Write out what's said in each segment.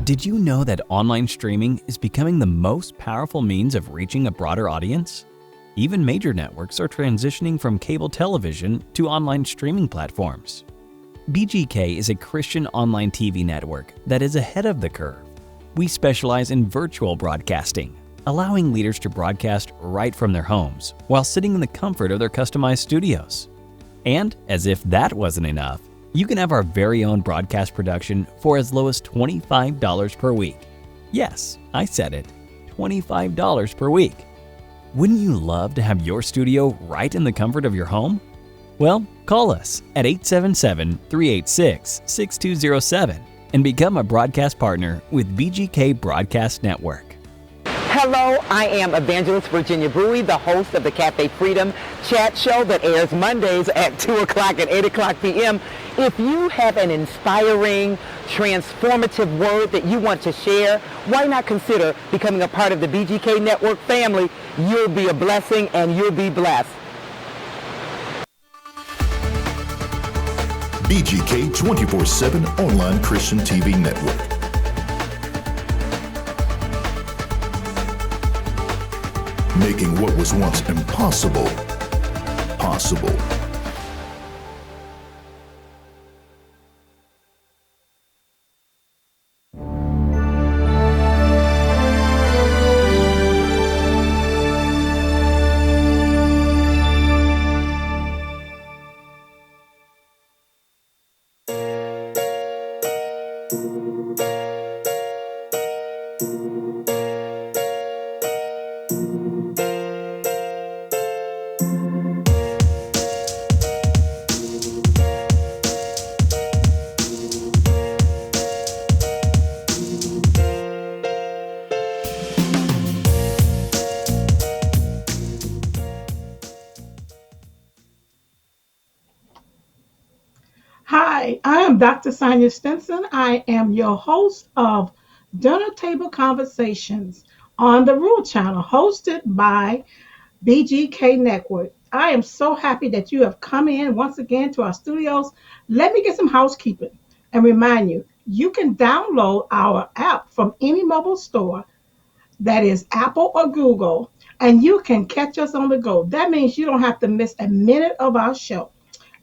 Did you know that online streaming is becoming the most powerful means of reaching a broader audience? Even major networks are transitioning from cable television to online streaming platforms. BGK is a Christian online TV network that is ahead of the curve. We specialize in virtual broadcasting, allowing leaders to broadcast right from their homes while sitting in the comfort of their customized studios. And as if that wasn't enough, you can have our very own broadcast production for as low as $25 per week. Yes, I said it, $25 per week. Wouldn't you love to have your studio right in the comfort of your home? Well, call us at 877-386-6207 and become a broadcast partner with BGK Broadcast Network. Hello, I am Evangelist Virginia Bowie, the host of the Cafe Freedom chat show that airs Mondays at 2 o'clock and 8 o'clock p.m. If you have an inspiring, transformative word that you want to share, why not consider becoming a part of the BGK Network family? You'll be a blessing and you'll be blessed. BGK 24/7 online Christian TV network. Making what was once impossible, possible. Hi, I am Dr. Sonia Stinson. I am your host of Dinner Table Conversations on the Rule Channel, hosted by BGK Network. I am so happy that you have come in once again to our studios. Let me get some housekeeping and remind you, you can download our app from any mobile store, that is Apple or Google, and you can catch us on the go. That means you don't have to miss a minute of our show.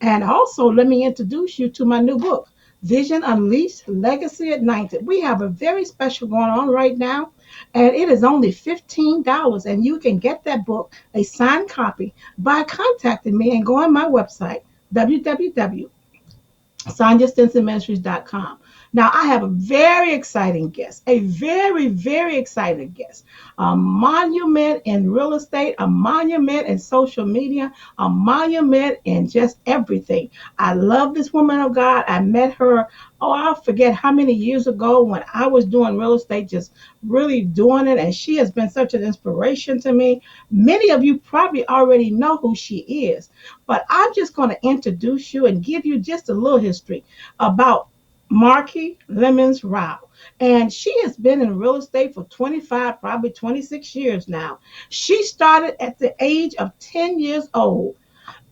And also, let me introduce you to my new book, Vision Unleashed, Legacy Ignited. We have a very special going on right now, and it is only $15, and you can get that book, a signed copy, by contacting me and go on my website, www.SoniaStinsonMinistries.com. Now, I have a very exciting guest, a very, very exciting guest, a monument in real estate, a monument in social media, a monument in just everything. I love this woman of God. I met her, I forget how many years ago when I was doing real estate, just really doing it, and she has been such an inspiration to me. Many of you probably already know who she is, but I'm just going to introduce you and give you just a little history about Marki Lemons Ryhal. And she has been in real estate for 25, probably 26 years now. She started at the age of 10 years old.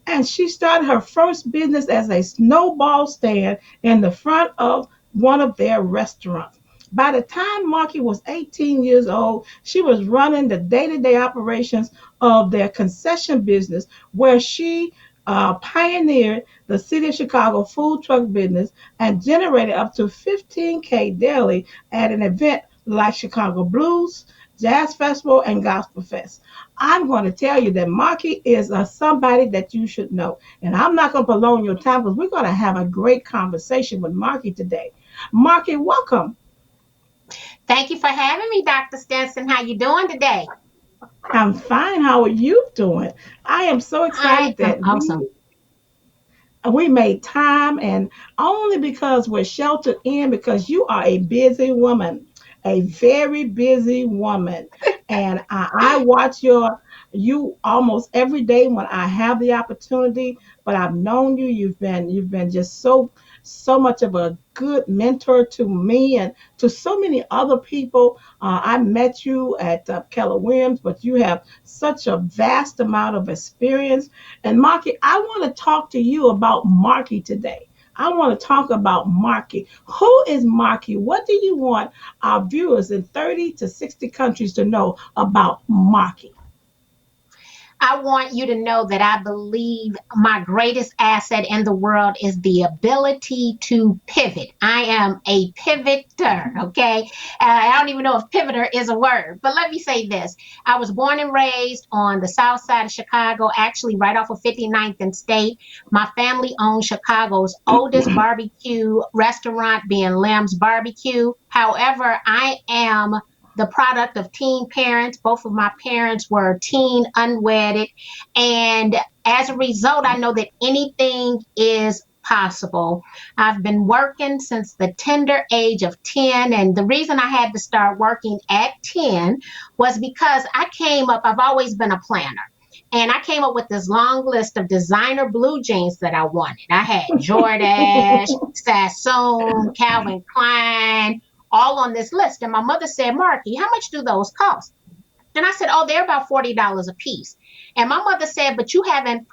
And she started her first business as a snowball stand in the front of one of their restaurants. By the time Marki was 18 years old, she was running the day-to-day operations of their concession business, where she pioneered the city of Chicago food truck business and generated up to 15K daily at an event like Chicago Blues, Jazz Festival, and Gospel Fest. I'm going to tell you that Marki is somebody that you should know. And I'm not going to prolong your time because we're going to have a great conversation with Marki today. Marki, welcome. Thank you for having me, Dr. Stinson. How you doing today? I'm fine. How are you doing? I am so excited that awesome. we made time, and only because we're sheltered in, because you are a busy woman, a very busy woman. And I watch you almost every day when I have the opportunity, but I've known you. You've been just so much of a good mentor to me and to so many other people. I met you at Keller Williams, but you have such a vast amount of experience. And Marki, I want to talk to you about Marki today. I want to talk about Marki. Who is Marki? What do you want our viewers in 30 to 60 countries to know about Marki? I want you to know that I believe my greatest asset in the world is the ability to pivot. I am a pivoter, okay? I don't even know if pivoter is a word, but let me say this. I was born and raised on the south side of Chicago, actually right off of 59th and State. My family owns Chicago's oldest barbecue restaurant, being Lem's Barbecue. However, I am the product of teen parents. Both of my parents were teen, unwedded. And as a result, I know that anything is possible. I've been working since the tender age of 10. And the reason I had to start working at 10 was because I've always been a planner. And I came up with this long list of designer blue jeans that I wanted. I had Jordache, Sassoon, Calvin Klein, all on this list. And my mother said, Marki, how much do those cost? And I said, oh, they're about $40 a piece. And my mother said, but you haven't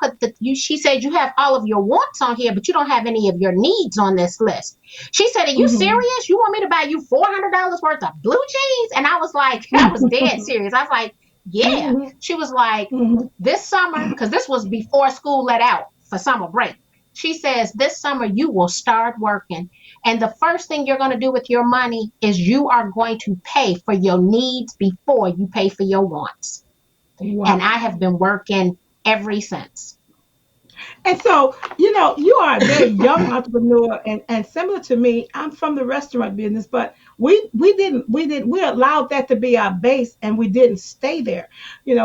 she said, you have all of your wants on here, but you don't have any of your needs on this list. She said, are you serious? You want me to buy you $400 worth of blue jeans? And I was like, I was dead serious. I was like, yeah. She was like, this summer, because this was before school let out for summer break. She says, this summer you will start working. And the first thing you're going to do with your money is you are going to pay for your needs before you pay for your wants. Wow. And I have been working ever since. And so, you are a very young entrepreneur, and similar to me, I'm from the restaurant business, but we allowed that to be our base, and we didn't stay there.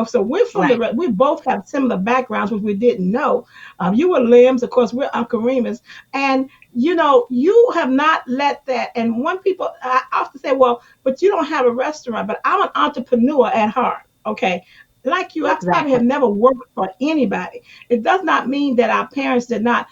So we're from Right. we both have similar backgrounds, which we didn't know. You were Limbs, of course, we're Uncle Remus, and you have not let that. And I often say, well, but you don't have a restaurant, but I'm an entrepreneur at heart. Okay. Like you, I probably have never worked for anybody. It does not mean that our parents did not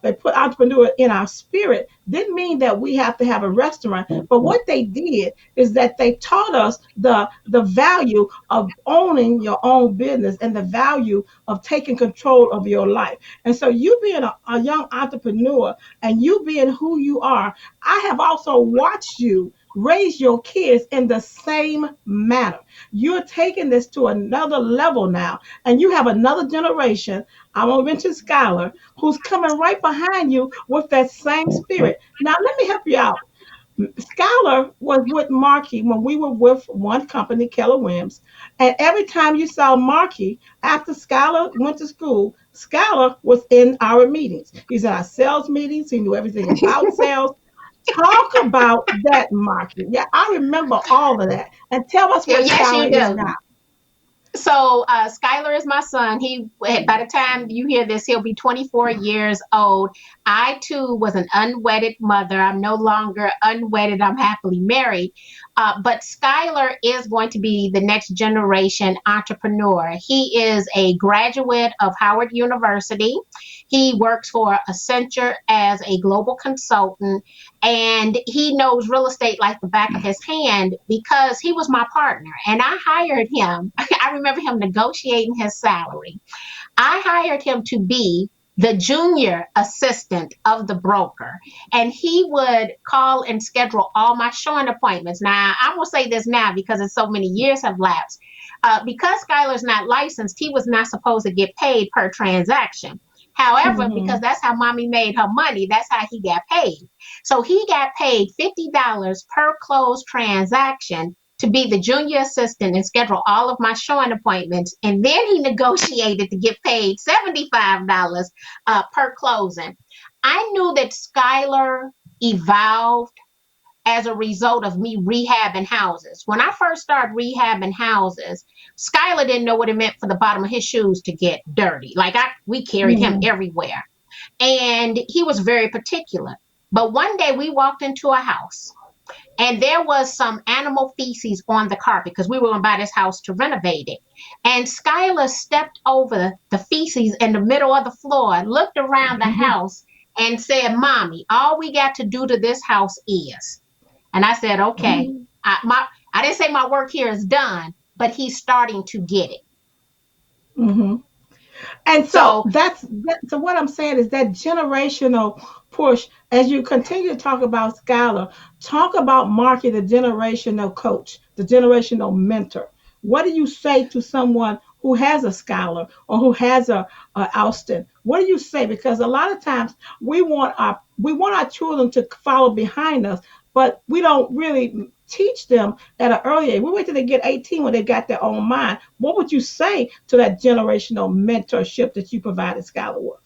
they put entrepreneur in our spirit. Didn't mean that we have to have a restaurant. But what they did is that they taught us the value of owning your own business and the value of taking control of your life. And so you being a young entrepreneur and you being who you are, I have also watched you raise your kids in the same manner. You're taking this to another level now, and you have another generation. I won't mention Skylar, who's coming right behind you with that same spirit. Now, let me help you out. Skylar was with Marki when we were with one company, Keller Williams. And every time you saw Marki, after Skylar went to school, Skylar was in our meetings. He's in our sales meetings. He knew everything about sales. Talk about that, Marki. Yeah, I remember all of that. And tell us what Yes, you Skylar is do. now. So Skylar is my son. By the time you hear this, he'll be 24 years old. I too was an unwedded mother. I'm no longer unwedded. I'm happily married. But Skylar is going to be the next generation entrepreneur. He is a graduate of Howard University. He works for Accenture as a global consultant, and he knows real estate like the back of his hand because he was my partner, and I hired him. I remember him negotiating his salary. I hired him to be the junior assistant of the broker, and he would call and schedule all my showing appointments. Now, I'm going to say this now because it's so many years have lapsed. Because Skylar's not licensed, he was not supposed to get paid per transaction. However, because that's how mommy made her money, that's how he got paid. So he got paid $50 per closed transaction to be the junior assistant and schedule all of my showing appointments. And then he negotiated to get paid $75 per closing. I knew that Skylar evolved as a result of me rehabbing houses. When I first started rehabbing houses, Skylar didn't know what it meant for the bottom of his shoes to get dirty. We carried him everywhere. And he was very particular. But one day we walked into a house and there was some animal feces on the carpet because we were going to buy this house to renovate it. And Skylar stepped over the feces in the middle of the floor, looked around the house and said, Mommy, all we got to do to this house is. And I said, okay. I didn't say my work here is done, but he's starting to get it. And so So so what I'm saying is that generational push, as you continue to talk about Skylar, talk about Marki, the generational coach, the generational mentor. What do you say to someone who has a Skylar or who has a Austin? What do you say? Because a lot of times we want our children to follow behind us, but we don't really teach them at an early age. We wait till they get 18 when they got their own mind. What would you say to that generational mentorship that you provided Skylar with?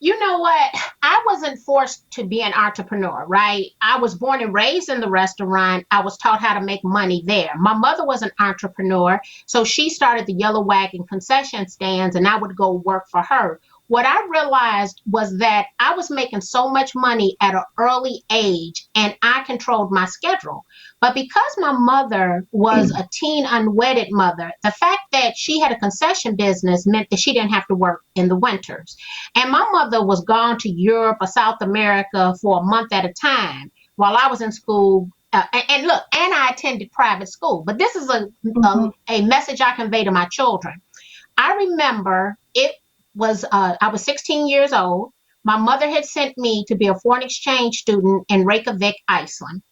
you know what? I wasn't forced to be an entrepreneur, right? I was born and raised in the restaurant. I was taught how to make money there. My mother was an entrepreneur, so she started the Yellow Wagon concession stands, and I would go work for her. What I realized was that I was making so much money at an early age, and I controlled my schedule. But because my mother was a teen unwedded mother, the fact that she had a concession business meant that she didn't have to work in the winters. And my mother was gone to Europe or South America for a month at a time while I was in school. And look, and I attended private school. But this is Mm-hmm. a message I convey to my children. I remember I was 16 years old. My mother had sent me to be a foreign exchange student in Reykjavik, Iceland.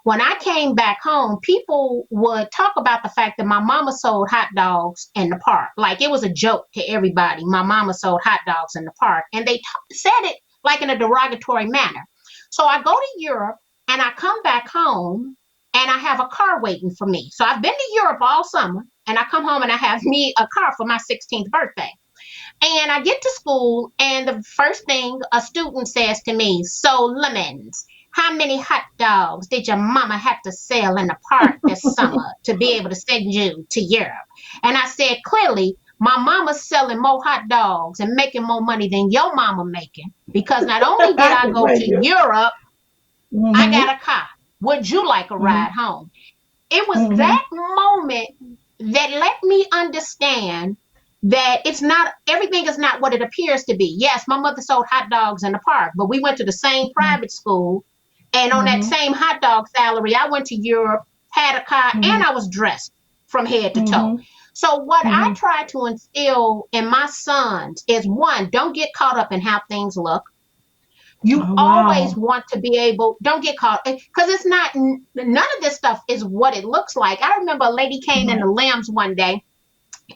When I came back home, people would talk about the fact that my mama sold hot dogs in the park. Like it was a joke to everybody. My mama sold hot dogs in the park. And they said it like in a derogatory manner. So I go to Europe and I come back home and I have a car waiting for me. So I've been to Europe all summer and I come home and I have me a car for my 16th birthday. And I get to school, and the first thing a student says to me, "So, Lemons, how many hot dogs did your mama have to sell in the park this summer to be able to send you to Europe?" And I said, "Clearly, my mama's selling more hot dogs and making more money than your mama making. Because not only did I I can go blame to you. Europe, I Mm-hmm. got a car. Would you like a Mm-hmm. ride home?" It was Mm-hmm. that moment that let me understand that it's not everything is not what it appears to be. Yes, my mother sold hot dogs in the park, but we went to the same private school, and on that Mm-hmm. same hot dog salary, I went to Europe, had a car, Mm-hmm. and I was dressed from head to toe. Mm-hmm. So what I Mm-hmm. try to instill in my sons is, one, don't get caught up in how things look. You Oh always wow. want to be able, don't get caught, because it's not, none of this stuff is what it looks like. I remember a lady came in Right. the Lambs one day,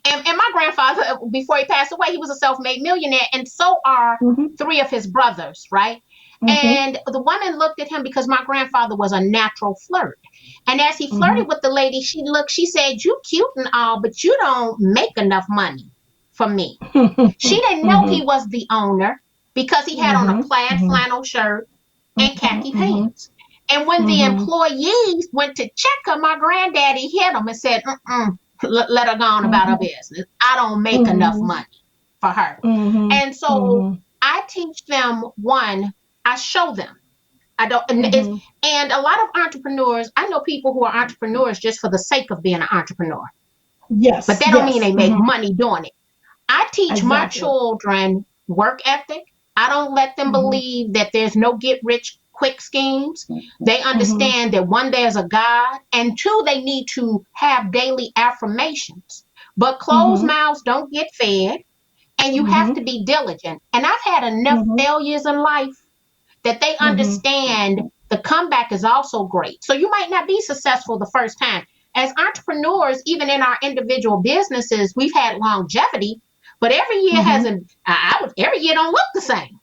and my grandfather, before he passed away, he was a self-made millionaire, and so are Mm-hmm. three of his brothers, right? Mm-hmm. And the woman looked at him because my grandfather was a natural flirt. And as he Mm-hmm. flirted with the lady, she said, "You cute and all, but you don't make enough money for me." She didn't know Mm-hmm. he was the owner because he had on a Mm-hmm. plaid Mm-hmm. flannel shirt and khaki Mm-hmm. pants. And when the Mm-hmm. employees went to check her, my granddaddy hit him and said, "Let her go on about her Mm-hmm. business. I don't make enough Mm-hmm. money for her." Mm-hmm. And so Mm-hmm. I teach them, one, I show them. I don't, and it's, Mm-hmm. and a lot of entrepreneurs, I know people who are entrepreneurs just for the sake of being an entrepreneur, but Yes. that don't mean Yes. they make Mm-hmm. money doing it. I teach my Exactly. children work ethic. I don't let them Mm-hmm. believe that there's no get rich quick schemes. They Mm-hmm. understand that, one, there's a God, and two, they need to have daily affirmations. But closed Mm-hmm. mouths don't get fed, and you have Mm-hmm. to be diligent. And I've had enough Mm-hmm. failures in life that they Mm-hmm. understand the comeback is also great. So you might not be successful the first time. As entrepreneurs, even in our individual businesses, we've had longevity, but every year Mm-hmm. hasn't. Every year don't look the same.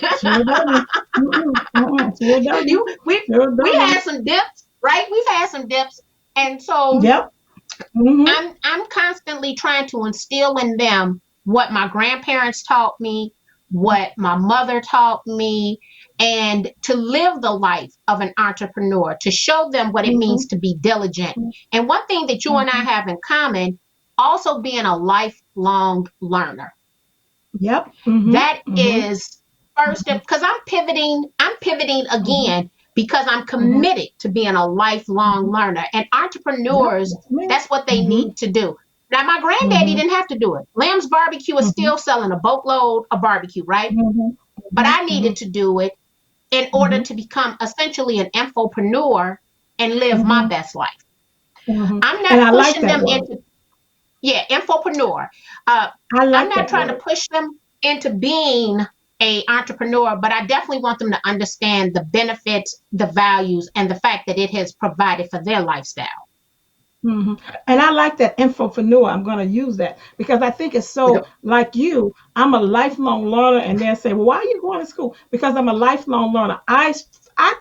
Sure doesn't. Mm-mm. Mm-mm. Sure doesn't. you Sure we doesn't. had some dips, right? We've had some dips, and so Yep. Mm-hmm. I'm constantly trying to instill in them what my grandparents taught me, what my mother taught me, and to live the life of an entrepreneur, to show them what it Mm-hmm. means to be diligent. And one thing that you and I Mm-hmm. have in common, also being a lifelong learner. Yep. Mm-hmm. That Mm-hmm. is first, because I'm pivoting Mm-hmm. again because I'm Mm-hmm. committed to being a lifelong Mm-hmm. learner. And Yep. entrepreneurs, Yes, ma'am. that's what they Mm-hmm. need to do. Now, my granddaddy Mm-hmm. didn't have to do it. Lamb's Barbecue is Mm-hmm. still selling a boatload of barbecue, right? Mm-hmm. But I Mm-hmm. needed to do it in order Mm-hmm. to become essentially an infopreneur and live my Mm-hmm. best life. Mm-hmm. I'm And not I like pushing that them word. into, Yeah, infopreneur. I I'm like not that trying to word. push them into being a entrepreneur, but I definitely want them to understand the benefits, the values, and the fact that it has provided for their lifestyle. hmm And I like that infopreneur. I'm going to use that because I think it's so like you. I'm a lifelong learner, and they'll say, "Well, why are you going to school?" Because I'm a lifelong learner. I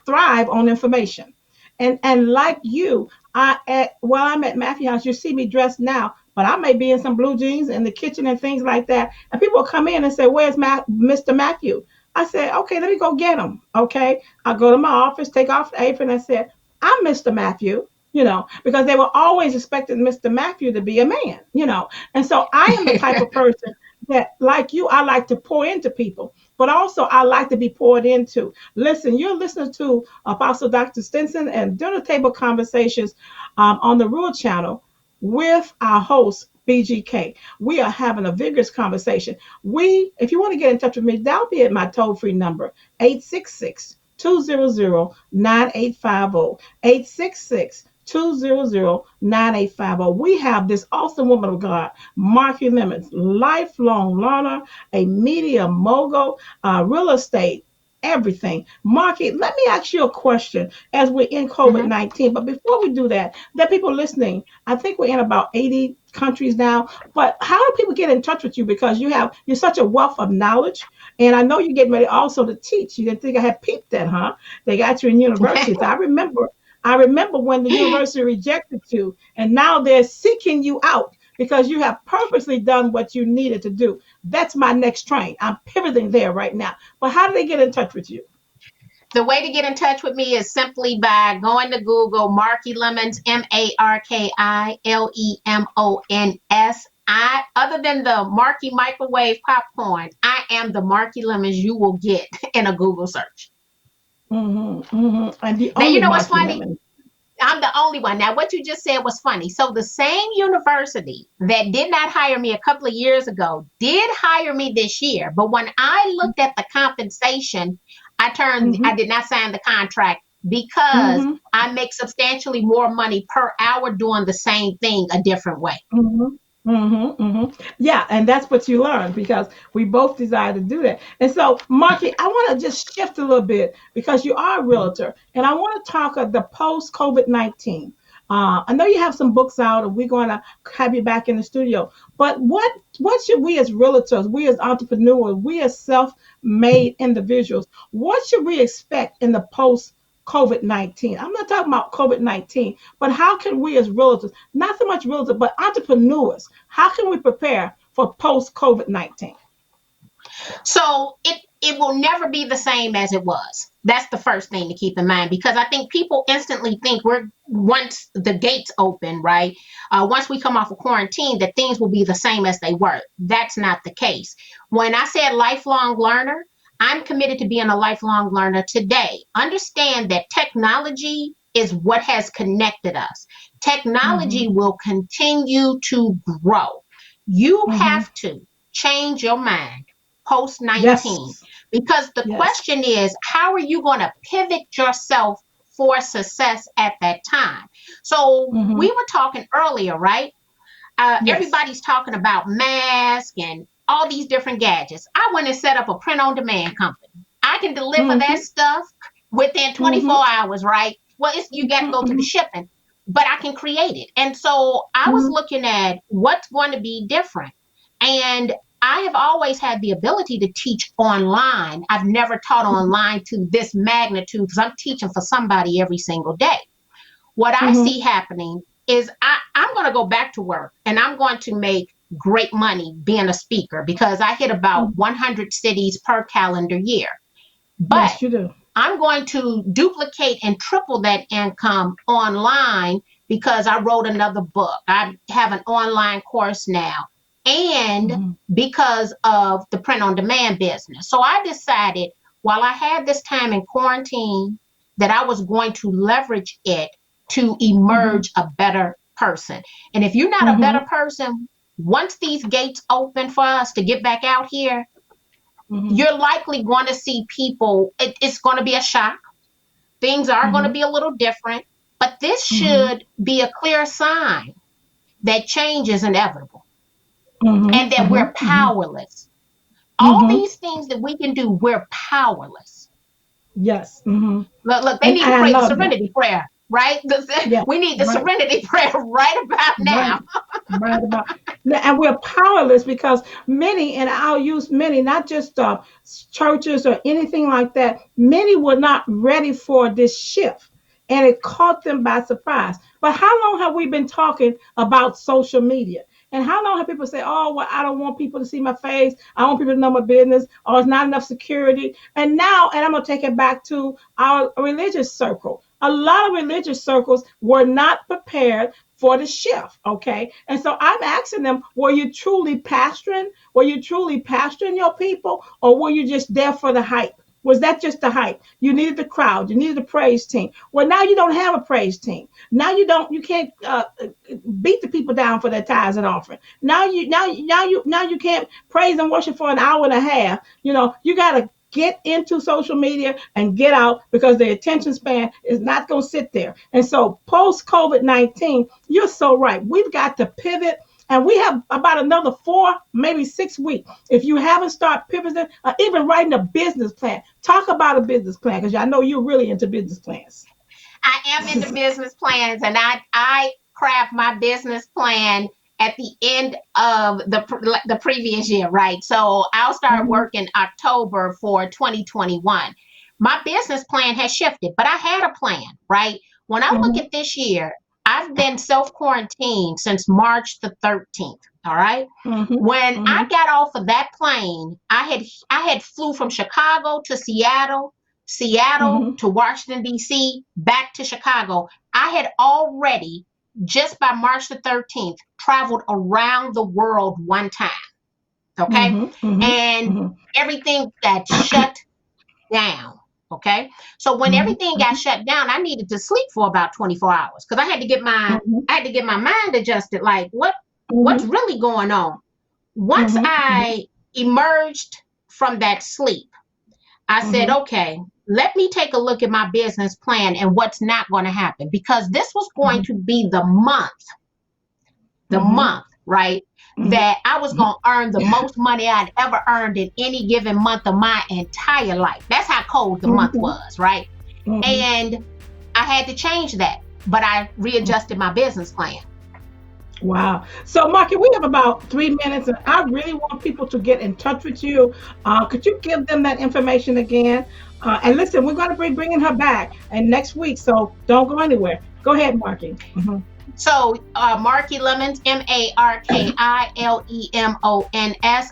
thrive on information, and like you, while I'm at Matthew House, you see me dressed now, but I may be in some blue jeans in the kitchen and things like that, and people will come in and say, "Where's Mr. Matthew?" I said, "Okay, let me go get him." Okay, I go to my office, take off the apron, and said, "I'm Mr. Matthew." Because they were always expecting Mr. Matthew to be a man. And so I am the type of person that, like you, I like to pour into people, but also I like to be poured into. Listen, you're listening to Apostle Dr. Stinson and Dinner Table Conversations on the Rural Channel with our host, BGK. We are having a vigorous conversation. If you want to get in touch with me, that'll be at my toll-free number, 866-200-9850, 866-200-9850. We have this awesome woman of God, Marki Lemons, lifelong learner, a media mogul, real estate, everything. Marki, let me ask you a question as we're in Mhm. COVID-19. But before we do that, there are people listening. I think we're in about 80 countries now. But how do people get in touch with you? Because you're such a wealth of knowledge. And I know you're getting ready also to teach. You didn't think I had peeped that, huh? They got you in universities. I remember when the university rejected you, and now they're seeking you out because you have purposely done what you needed to do. That's my next train. I'm pivoting there right now. But how do they get in touch with you? The way to get in touch with me is simply by going to Google Marki Lemons, MarkiLemons. Other than the Marki microwave popcorn, I am the Marki Lemons you will get in a Google search. And the Now, you only know what's Marky funny? Lemon. I'm the only one. Now, what you just said was funny. So, the same university that did not hire me a couple of years ago did hire me this year. But when I looked at the compensation, Mm-hmm, I did not sign the contract because mm-hmm, I make substantially more money per hour doing the same thing a different way. mm-hmm. Yeah, and that's what you learned because we both desire to do that. And so, Marky, I want to just shift a little bit because you are a realtor, and I want to talk of the post COVID-19. I know you have some books out, and we're going to have you back in the studio. But what should we as realtors, we as entrepreneurs, we as self-made individuals, what should we expect in the post COVID-19? I'm not talking about COVID-19, but how can we as realtors, not so much realtors, but entrepreneurs, how can we prepare for post COVID-19? So it will never be the same as it was. That's the first thing to keep in mind because I think people instantly think we're once the gates open, right? Once we come off of quarantine, that things will be the same as they were. That's not the case. When I said lifelong learner, I'm committed to being a lifelong learner today. Understand that technology is what has connected us. Mm-hmm, Technology will continue to grow. You mm-hmm. have to change your mind post 19 Yes, because the yes. question is how are you going to pivot yourself for success at that time. So Mm-hmm, we were talking earlier, right? yes. Everybody's talking about masks and all these different gadgets. I went and set up a print on demand company. I can deliver that Mm-hmm, stuff within mm-hmm, 24 hours, right? Well, you got to go through the mm-hmm, shipping, but I can create it. And so I was mm-hmm, looking at what's going to be different. And I have always had the ability to teach online. I've never taught online to this magnitude because I'm teaching for somebody every single day. What I mm-hmm, see happening is I'm going to go back to work and I'm going to make great money being a speaker because I hit about mm-hmm. 100 cities per calendar year. But Yes, you do. I'm going to duplicate and triple that income online because I wrote another book. I have an online course now. And Mm-hmm, because of the print on demand business. So I decided while I had this time in quarantine that I was going to leverage it to mm-hmm, emerge a better person. And if you're not a mm-hmm, better person, once these gates open for us to get back out here, mm-hmm, you're likely going to see people, it's going to be a shock. Things are going to mm-hmm, be a little different, but this mm-hmm. should be a clear sign that change is inevitable. and that we're powerless. All these things that we can do, we're powerless. Yes. Look, they And need to I pray the love that. serenity prayer, right? Yeah. We need the Right. serenity prayer right about Right. now. Right about, and we're powerless because many, and I'll use many, not just churches or anything like that. Many were not ready for this shift, and it caught them by surprise. But how long have we been talking about social media? And how long have people say, "Oh, well, I don't want people to see my face. I want people to know my business, or it's not enough security." And now, and I'm gonna take it back to our religious circle. A lot of religious circles were not prepared for the shift. Okay. And so I'm asking them, were you truly pastoring? Were you truly pastoring your people? Or were you just there for the hype? Was that just the hype? You needed the crowd. You needed a praise team. Well, now you don't have a praise team. Now you can't beat the people down for their tithes and offering. Now you can't praise and worship for an hour and a half. You got to get into social media and get out because the attention span is not going to sit there. And so post COVID-19, you're so right. We've got to pivot, and we have about another 4, maybe 6 weeks. If you haven't started pivoting, even writing a business plan, talk about a business plan because I know you're really into business plans. I am into business plans, and I craft my business plan at the end of the previous year, right? So I'll start working October for 2021. My business plan has shifted, but I had a plan, right? When I look at this year, I've been self-quarantined since March the 13th. All right. When I got off of that plane, I had flew from Chicago to Seattle to Washington, D.C., back to Chicago. I had already, just by March the 13th, traveled around the world one time. Okay. And everything got shut down. Okay. So when everything got shut down, I needed to sleep for about 24 hours because I had to get my mind adjusted. Like what's really going on? Once I emerged from that sleep, I said, okay, let me take a look at my business plan and what's not going to happen, because this was going to be the month, right? That I was going to earn the most money I'd ever earned in any given month of my entire life. That's how cold the month was, right? And I had to change that, but I readjusted my business plan. Wow. So, Marki, we have about 3 minutes, and I really want people to get in touch with you. Could you give them that information again? And listen, we're going to be bringing her back and next week, so don't go anywhere. Go ahead, Marki. So, Marki Lemons, MarkiLemons.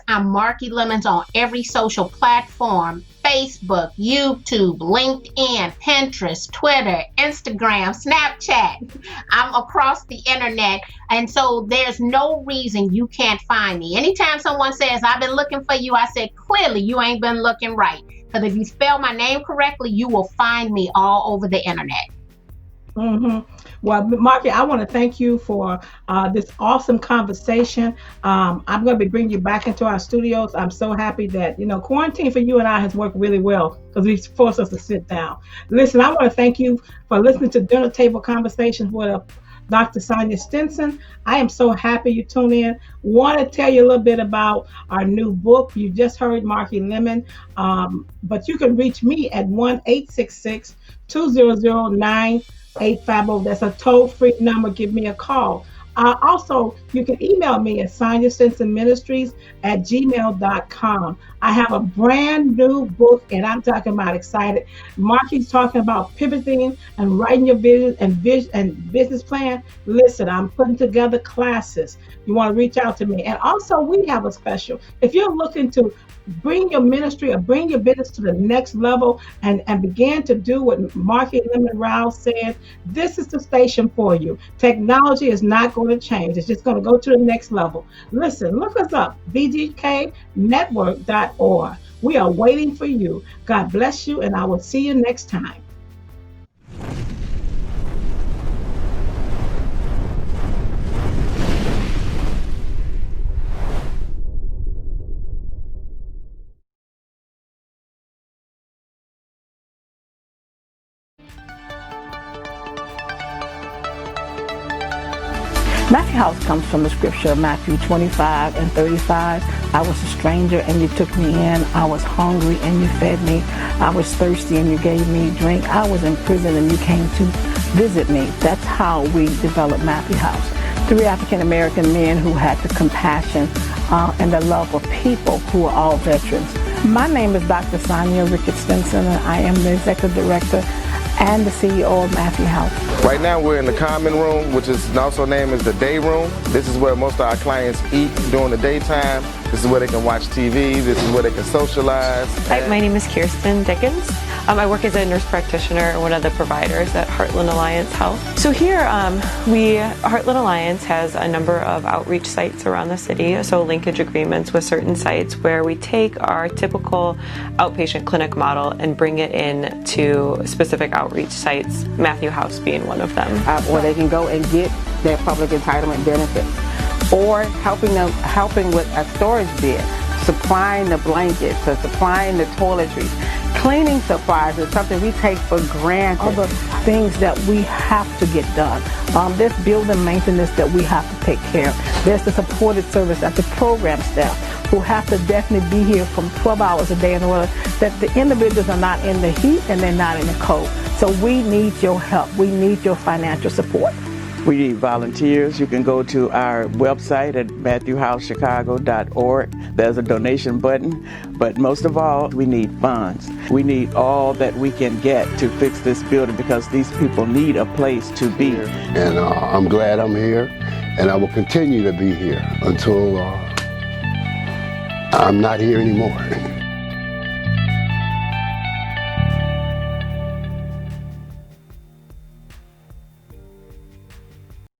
I'm Marki Lemons on every social platform: Facebook, YouTube, LinkedIn, Pinterest, Twitter, Instagram, Snapchat. I'm across the internet. And so there's no reason you can't find me. Anytime someone says, I've been looking for you, I said, clearly you ain't been looking right. Because if you spell my name correctly, you will find me all over the internet. Well, Marki, I want to thank you for this awesome conversation. I'm going to be bringing you back into our studios. I'm so happy that, quarantine for you and I has worked really well because we forced us to sit down. Listen, I want to thank you for listening to Dinner Table Conversations with Dr. Sonia Stinson. I am so happy you tuned in. Want to tell you a little bit about our new book. You just heard Marki Lemon, but you can reach me at 1-866-200-9850. That's a toll-free number. Give me a call. Also, you can email me at SoniaStinsonMinistries@gmail.com. I have a brand new book, and I'm talking about excited. Marki's talking about pivoting and writing your vision and business plan. Listen, I'm putting together classes. You want to reach out to me. And also, we have a special. If you're looking to bring your ministry or bring your business to the next level and begin to do what Marki Lemon Ryhal said, this is the station for you. Technology is not going to change. It's just going to go to the next level. Listen, look us up, BGKNetwork.org. We are waiting for you. God bless you, and I will see you next time. Matthew House comes from the scripture, Matthew 25 and 35. I was a stranger and you took me in. I was hungry and you fed me. I was thirsty and you gave me drink. I was in prison and you came to visit me. That's how we developed Matthew House. 3 African American men who had the compassion and the love for people who are all veterans. My name is Dr. Sonia Ricketts Stinson, and I am the Executive Director and the CEO of Matthew House. Right now we're in the common room, which is also named as the day room. This is where most of our clients eat during the daytime. This is where they can watch TV. This is where they can socialize. Hi, my name is Kirsten Dickens. I work as a nurse practitioner and one of the providers at Heartland Alliance Health. So here, Heartland Alliance has a number of outreach sites around the city, so linkage agreements with certain sites where we take our typical outpatient clinic model and bring it in to specific outreach sites, Matthew House being one of them. Or they can go and get their public entitlement benefits, or helping with a storage bid, supplying the blankets, or supplying the toiletries. Cleaning supplies is something we take for granted. Other things that we have to get done. There's building maintenance that we have to take care of. There's the supported service at the program staff who have to definitely be here from 12 hours a day in order that the individuals are not in the heat and they're not in the cold. So we need your help. We need your financial support. We need volunteers. You can go to our website at MatthewHouseChicago.org. There's a donation button, but most of all, we need funds. We need all that we can get to fix this building because these people need a place to be. And I'm glad I'm here, and I will continue to be here until I'm not here anymore.